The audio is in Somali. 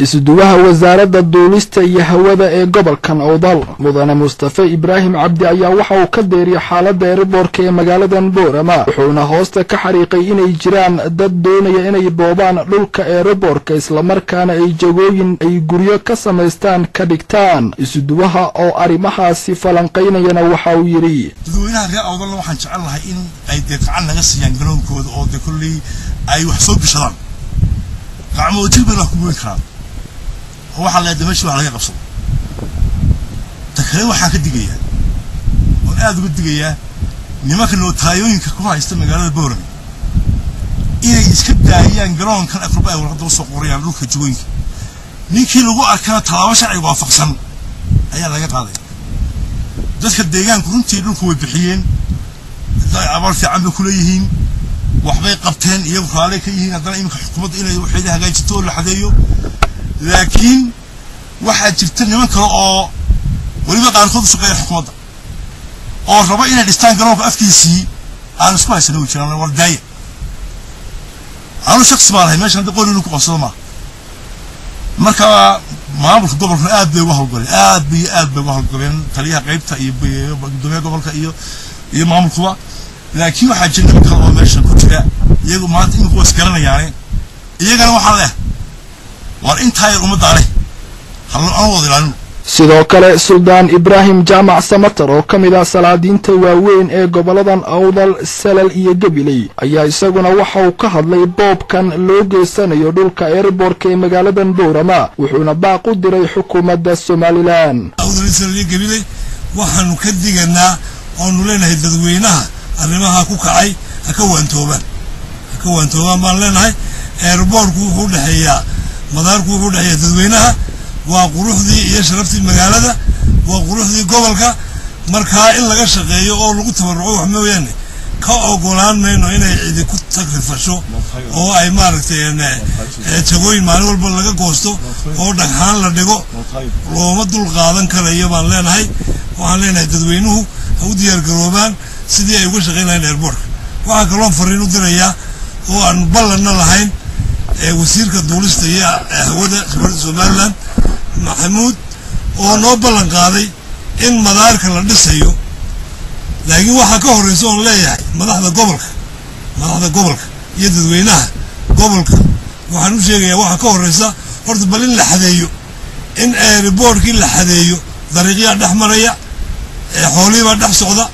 isuduwaha wasaaradda duulista iyo hawada ee gobolkan Awdal mudane Mustafa Ibrahim Cabdi ayaa waxa uu ka deeriyay xaaladda airportka ee magaaladan Boorama wuxuuna hoosta ka xariiqay inay jiraan dad doonaya inay boobaan dhulka airportka isla markaana ay jagooyin ay guryo ka sameystaan ka dhigtaan isuduwaha oo arimahaasi falanqeynayana waxa uu yiri dadweynaha reer Awdal waxaan jecelahay in ay deeqan naga siiyaan galoonkooda oo kulli ay wax soo bishadaan gacmo jibna ku weyn karaan waxa la damashi waxa laga qabsado takay waxa ka digaya oo aad uga digaya nimanka nootayooyinka ku haysta magaalada Boorama inay iska daayaan garoonkan afraba ay warqad soo qorayaan dhulka jooyinka ninkii lagu arkana talaabo sharci waafaqsan ayaa laga qaaday dadka deegaanka runtii dhulku way bixiyeen abaal fiican ku leeyihiin waxbay qabteen iyagu raali ka yihiin haddana imika xukuumadda inay waxay hagaajito la xadeeyo laakiin waxa jirta niman kale oo waliba qaarkood shaqeeya xukuumadda oo raba inay dhistaan garoonka afkiisii aan isku haysan oo jiraan wardaay aanu shakhsi baa lahay meeshan qori inuu ku qabsado marka maamulka gobolka aad bay uga hawlgaleen taliyaha qaybta iyo gudoomiyaha gobolka iyo maamulkuba laakiin waxa jirta kale oo meeshan ku jira iyagu maanta in kuwas garanayaan iyagana waxa leh war intay umada leh hal aan wadalaan sidoo kale Suldaan Ibrahim Jaamac Samatar oo kamid ah salaadiinta waaweyn ee goboladan Awdal Salal iyo Gabiley ayaa isaguna waxa uu ka hadlay boobkan loo geysanayo dhulka airportka ee magaaladan Boorama wuxuuna baaq u diray xukuumadda Somaliland Awdal Salal iyo Gabiley waxaanu ka diganaa oo nuleenahay dadweynaha arrimaha ku kacay ka waantoobaan baan leenahay airportku wuxuu dhaxeeyaa madaarku wuxuu dhaxeeyaa dadweynaha waa quruxdii iyo sharaftii magaalada waa quruxdii gobolka marka in laga shaqeeyo oo lagu tabaruco wax mooyaan ka ogolaan mayno inay cid ku tagrifasho oo ay maaragtay jagooyin maalin walba laga goosto oo dhagxaan la dhigo looma dul qaadan karayo baan leenahay waxaan leenahay dadweynuhu ha u diyaar garoobaan sidii ay uga shaqeynayaan airportka waxa kale oo fariin u diraya oo aan ballan lahayn wasiirka duulista iyo hawada Somaliland Maxamuud oo noo ballan qaaday in madaarka la dhisayo laakiin waxa ka horeyso oo leeyahay madaxda gobolka iyo dadweynaha gobolka waxaan u sheegayaa waxa ka horeysa horta bal in la xadeeyo in airportkii la xadeeyo dariiqyada dhex maraya xoolihiiba dhex socda